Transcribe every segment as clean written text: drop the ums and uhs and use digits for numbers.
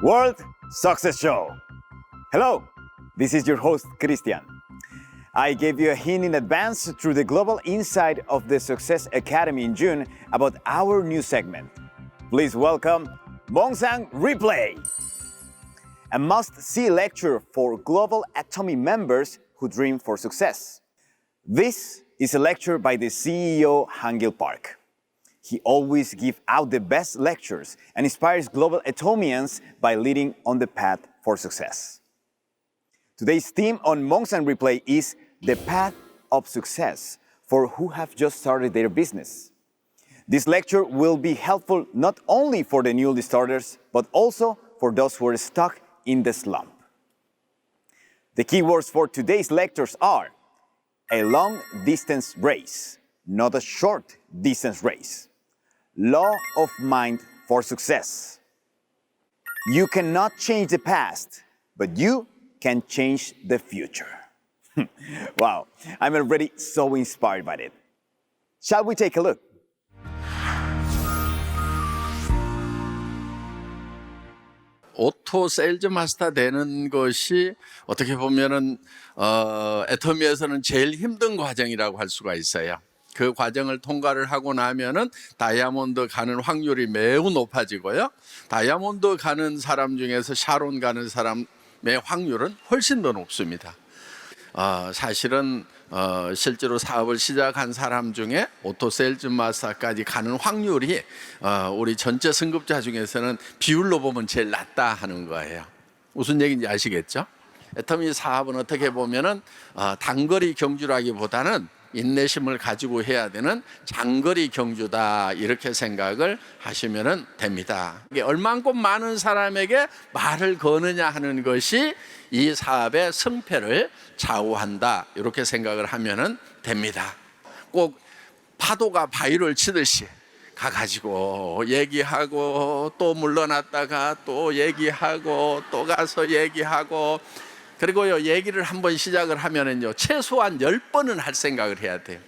World Success Show. Hello, this is your host, Christian. I gave you a hint in advance through the Global Insight of the Success Academy in June about our new segment. Please welcome Mongsang Replay, a must-see lecture for Global Atomy members who dream for success. This is a lecture by the CEO, Hangil Park. He always gives out the best lectures and inspires global Atomians by leading on the path for success. Today's theme on Mongsang Replay is the path of success for who have just started their business. This lecture will be helpful not only for the newly starters, but also for those who are stuck in the slump. The keywords for today's lectures are a long-distance race, not a short-distance race. Law of mind for success. You cannot change the past, but you can change the future. Wow, I'm already so inspired by it. Shall we take a look? 오토 세일즈 마스터 되는 것이 어떻게 보면은 애터미에서는 제일 힘든 과정이라고 할 수가 있어요. 그 과정을 통과를 하고 나면은 다이아몬드 가는 확률이 매우 높아지고요. 다이아몬드 가는 사람 중에서 샤론 가는 사람의 확률은 훨씬 더 높습니다. 사실은 실제로 사업을 시작한 사람 중에 오토 세일즈 마스터까지 가는 확률이 우리 전체 승급자 중에서는 비율로 보면 제일 낮다 하는 거예요. 무슨 얘기인지 아시겠죠? 애터미 사업은 어떻게 보면은 단거리 경주라기보다는 인내심을 가지고 해야 되는 장거리 경주다, 이렇게 생각을 하시면 됩니다. 얼만큼 많은 사람에게 말을 거느냐 하는 것이 이 사업의 승패를 좌우한다, 이렇게 생각을 하면 됩니다. 꼭 파도가 바위를 치듯이 가가지고 얘기하고 또 물러났다가 또 얘기하고 또 가서 얘기하고, 그리고요, 얘기를 한번 시작을 하면은요, 최소한 10번은 할 생각을 해야 돼요.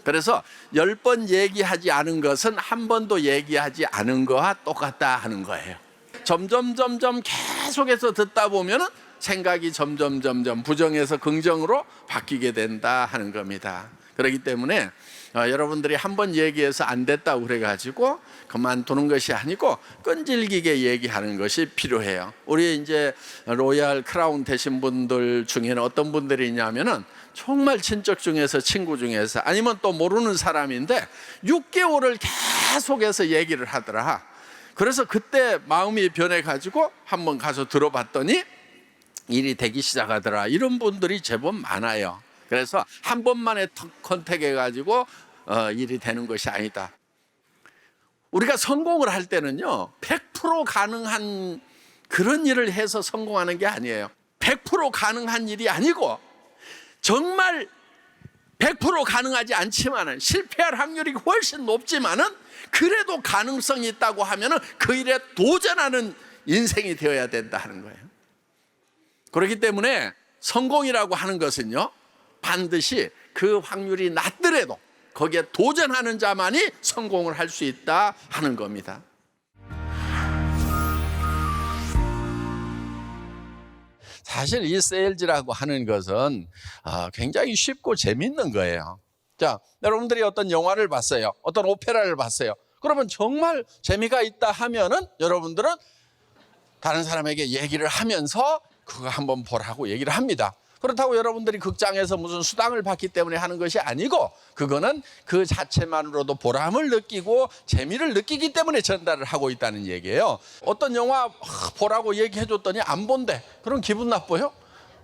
그래서 10번 얘기하지 않은 것은 한 번도 얘기하지 않은 거와 똑같다 하는 거예요. 점점 계속해서 듣다 보면은 생각이 점점 부정에서 긍정으로 바뀌게 된다 하는 겁니다. 그렇기 때문에 여러분들이 한번 얘기해서 안 됐다고 그래가지고 그만두는 것이 아니고 끈질기게 얘기하는 것이 필요해요. 우리 이제 로얄 크라운 되신 분들 중에는 어떤 분들이 있냐면은 정말 친척 중에서, 친구 중에서, 아니면 또 모르는 사람인데 6개월을 계속해서 얘기를 하더라. 그래서 그때 마음이 변해가지고 한번 가서 들어봤더니 일이 되기 시작하더라. 이런 분들이 제법 많아요. 그래서 한 번만에 컨택해가지고 일이 되는 것이 아니다. 우리가 성공을 할 때는요, 100% 가능한 그런 일을 해서 성공하는 게 아니에요. 100% 가능한 일이 아니고 정말 100% 가능하지 않지만은, 실패할 확률이 훨씬 높지만은 그래도 가능성이 있다고 하면은 그 일에 도전하는 인생이 되어야 된다 하는 거예요. 그렇기 때문에 성공이라고 하는 것은요, 반드시 그 확률이 낮더라도 거기에 도전하는 자만이 성공을 할 수 있다 하는 겁니다. 사실 이 세일즈라고 하는 것은 굉장히 쉽고 재밌는 거예요. 자, 여러분들이 어떤 영화를 봤어요, 어떤 오페라를 봤어요. 그러면 정말 재미가 있다 하면은 여러분들은 다른 사람에게 얘기를 하면서 그거 한번 보라고 얘기를 합니다. 그렇다고 여러분들이 극장에서 무슨 수당을 받기 때문에 하는 것이 아니고, 그거는 그 자체만으로도 보람을 느끼고 재미를 느끼기 때문에 전달을 하고 있다는 얘기예요. 어떤 영화 보라고 얘기해 줬더니 안 본대. 그럼 기분 나빠요?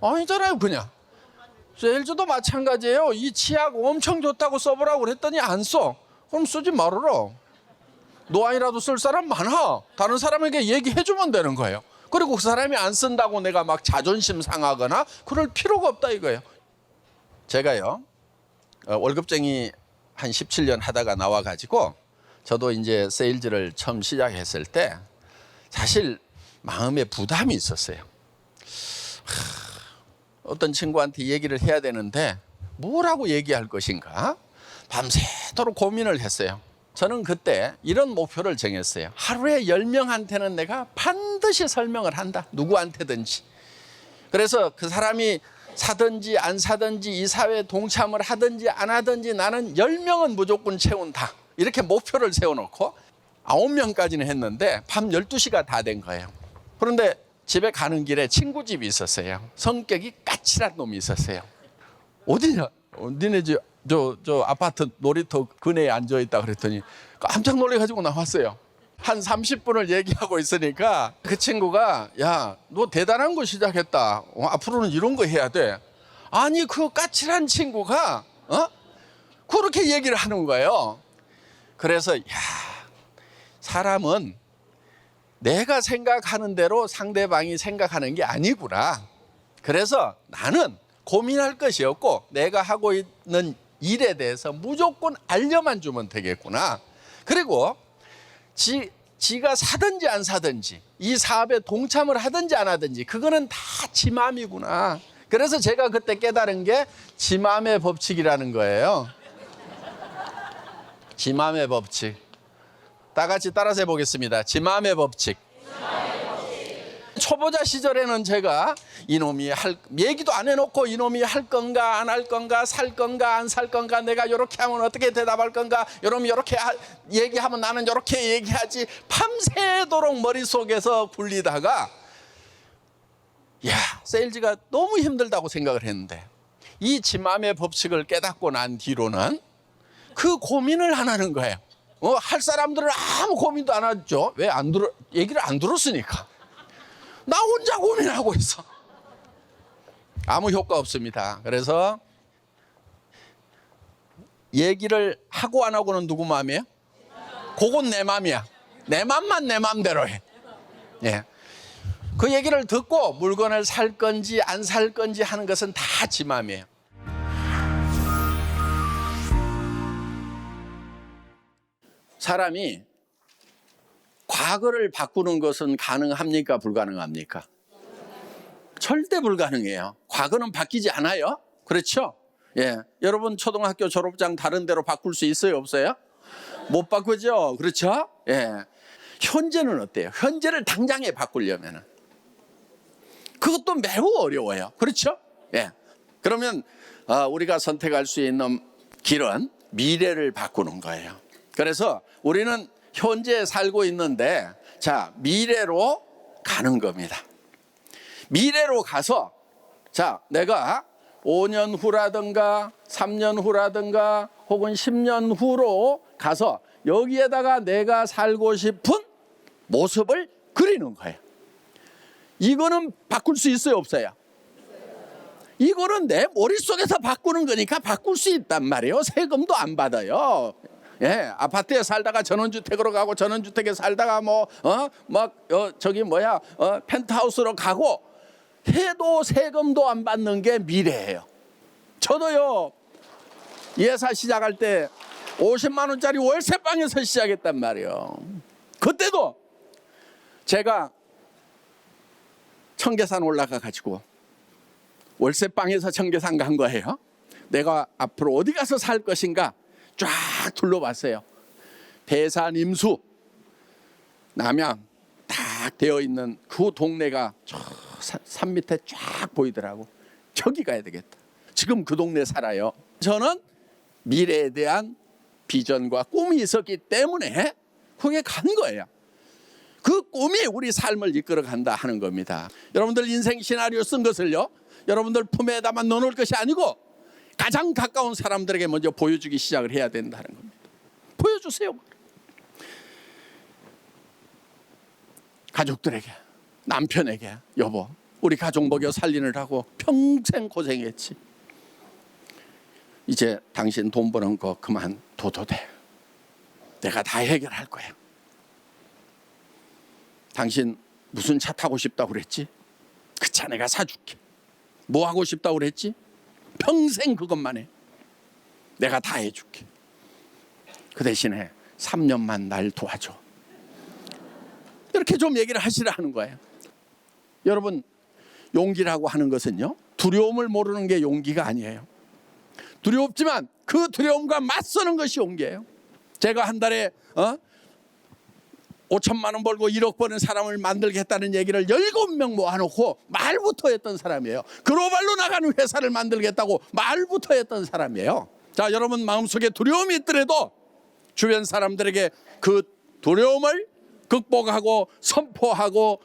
아니잖아요. 그냥 세일즈도 마찬가지예요. 이 치약 엄청 좋다고 써보라고 그랬더니 안 써. 그럼 쓰지 말아라. 노안이라도 쓸 사람 많아. 다른 사람에게 얘기해 주면 되는 거예요. 그리고 그 사람이 안 쓴다고 내가 막 자존심 상하거나 그럴 필요가 없다 이거예요. 제가요, 월급쟁이 한 17년 하다가 나와가지고 저도 이제 세일즈를 처음 시작했을 때 사실 마음에 부담이 있었어요. 어떤 친구한테 얘기를 해야 되는데 뭐라고 얘기할 것인가? 밤새도록 고민을 했어요. 저는 그때 이런 목표를 정했어요. 하루에 10명한테는 내가 반드시 반드시 설명을 한다. 누구한테든지. 그래서 그 사람이 사든지 안 사든지 이 사회에 동참을 하든지 안 하든지 나는 10명은 무조건 채운다. 이렇게 목표를 세워놓고 9명까지는 했는데 밤 12시가 다 된 거예요. 그런데 집에 가는 길에 친구 집이 있었어요. 성격이 까칠한 놈이 있었어요. 어디냐? 니네 집 저 아파트 놀이터 근해에 앉아있다 그랬더니 깜짝 놀래가지고 나왔어요. 한 30분을 얘기하고 있으니까 그 친구가 야, 너 대단한 거 시작했다. 앞으로는 이런 거 해야 돼. 아니 그 까칠한 친구가 그렇게 얘기를 하는 거예요. 그래서 야, 사람은 내가 생각하는 대로 상대방이 생각하는 게 아니구나. 그래서 나는 고민할 것이 없고 내가 하고 있는 일에 대해서 무조건 알려만 주면 되겠구나. 그리고 지가 사든지 안 사든지 이 사업에 동참을 하든지 안 하든지 그거는 다 지 맘이구나. 그래서 제가 그때 깨달은 게 지 맘의 법칙이라는 거예요. 지 맘의 법칙. 다 같이 따라서 해보겠습니다. 지 맘의 법칙. 초보자 시절에는 제가 이놈이 얘기도 안 해놓고 이놈이 할 건가 안 할 건가 살 건가 안 살 건가 내가 이렇게 하면 어떻게 대답할 건가 이놈이 이렇게 얘기하면 나는 이렇게 얘기하지 밤새도록 머릿속에서 굴리다가 야, 세일즈가 너무 힘들다고 생각을 했는데 이 지 맘의 법칙을 깨닫고 난 뒤로는 그 고민을 안 하는 거예요. 할 사람들은 아무 고민도 안 하죠. 왜 안 들어? 얘기를 안 들었으니까. 나 혼자 고민하고 있어. 아무 효과 없습니다. 그래서 얘기를 하고 안 하고는 누구 마음이에요? 그건 내 마음이야. 내 맘만 내 맘대로 해. 예. 그 얘기를 듣고 물건을 살 건지 안 살 건지 하는 것은 다 지 마음이에요. 사람이 과거를 바꾸는 것은 가능합니까? 불가능합니까? 절대 불가능해요. 과거는 바뀌지 않아요. 그렇죠? 예. 여러분 초등학교 졸업장 다른 데로 바꿀 수 있어요? 없어요? 못 바꾸죠? 그렇죠? 예. 현재는 어때요? 현재를 당장에 바꾸려면은 그것도 매우 어려워요. 그렇죠? 예. 그러면 우리가 선택할 수 있는 길은 미래를 바꾸는 거예요. 그래서 우리는 현재에 살고 있는데 자, 미래로 가는 겁니다. 미래로 가서 자, 내가 5년 후라든가 3년 후라든가 혹은 10년 후로 가서 여기에다가 내가 살고 싶은 모습을 그리는 거예요. 이거는 바꿀 수 있어요, 없어요? 이거는 내 머릿속에서 바꾸는 거니까 바꿀 수 있단 말이에요. 세금도 안 받아요. 예, 아파트에 살다가 전원주택으로 가고 전원주택에 살다가 펜트하우스로 가고 해도 세금도 안 받는 게 미래예요. 저도요, 예사 시작할 때 50만 원짜리 월세방에서 시작했단 말이에요. 그때도 제가 청계산 올라가 가지고 월세방에서 청계산 간 거예요. 내가 앞으로 어디 가서 살 것인가 쫙 둘러봤어요. 배산, 임수, 남양 딱 되어 있는 그 동네가 저 산 밑에 쫙 보이더라고. 저기 가야 되겠다. 지금 그 동네 살아요. 저는 미래에 대한 비전과 꿈이 있었기 때문에 거기에 간 거예요. 그 꿈이 우리 삶을 이끌어간다 하는 겁니다. 여러분들 인생 시나리오 쓴 것을요, 여러분들 품에다만 넣어놓을 것이 아니고 가장 가까운 사람들에게 먼저 보여주기 시작을 해야 된다는 겁니다. 보여주세요. 가족들에게, 남편에게, 여보, 우리 가족 먹여 살리느라고 평생 고생했지. 이제 당신 돈 버는 거 그만둬도 돼. 내가 다 해결할 거야. 당신 무슨 차 타고 싶다고 그랬지? 그 차 내가 사줄게. 뭐 하고 싶다고 그랬지? 평생 그것만 해. 내가 다 해줄게. 그 대신에 3년만 날 도와줘. 이렇게 좀 얘기를 하시라는 거예요. 여러분, 용기라고 하는 것은요, 두려움을 모르는 게 용기가 아니에요. 두렵지만 그 두려움과 맞서는 것이 용기예요. 제가 한 달에 5천만 원 벌고 1억 버는 사람을 만들겠다는 얘기를 7명 모아놓고 말부터 했던 사람이에요. 글로벌로 나가는 회사를 만들겠다고 말부터 했던 사람이에요. 자, 여러분 마음속에 두려움이 있더라도 주변 사람들에게 그 두려움을 극복하고 선포하고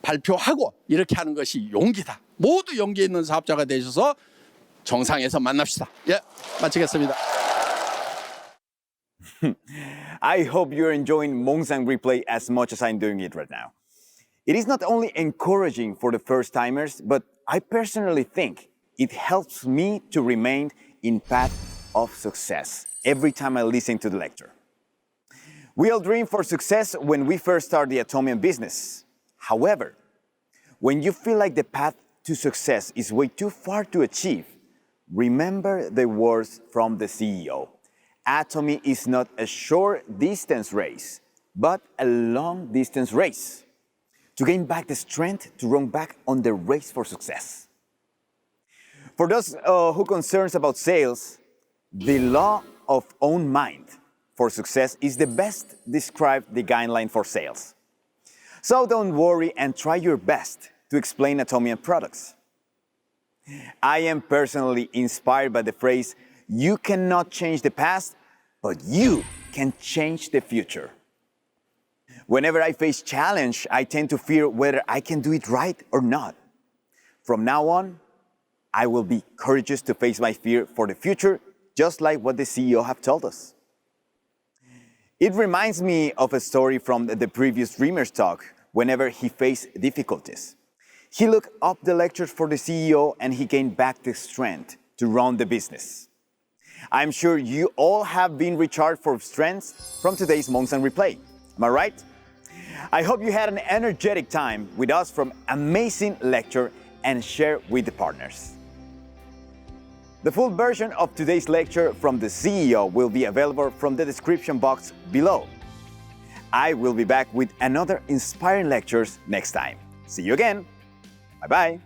발표하고 이렇게 하는 것이 용기다. 모두 용기 있는 사업자가 되셔서 정상에서 만납시다. 예, 마치겠습니다. I hope you're enjoying Mongsang Replay as much as I'm doing it right now. It is not only encouraging for the first timers, but I personally think it helps me to remain in path of success every time I listen to the lecture. We all dream for success when we first start the Atomium business. However, when you feel like the path to success is way too far to achieve, remember the words from the CEO. Atomy is not a short distance race, but a long distance race. To gain back the strength to run back on the race for success. For those who concerns about sales, the law of own mind for success is the best described the guideline for sales. So don't worry and try your best to explain Atomium products. I am personally inspired by the phrase, you cannot change the past, but you can change the future. Whenever I face challenge, I tend to fear whether I can do it right or not. From now on, I will be courageous to face my fear for the future, just like what the CEO have told us. It reminds me of a story from the previous Dreamers talk whenever he faced difficulties. He looked up the lectures for the CEO and he gained back the strength to run the business. I'm sure you all have been recharged for strength from today's Mongsang Replay. Am I right? I hope you had an energetic time with us from amazing lecture and share with the partners. The full version of today's lecture from the CEO will be available from the description box below. I will be back with another inspiring lectures next time. See you again. Bye-bye.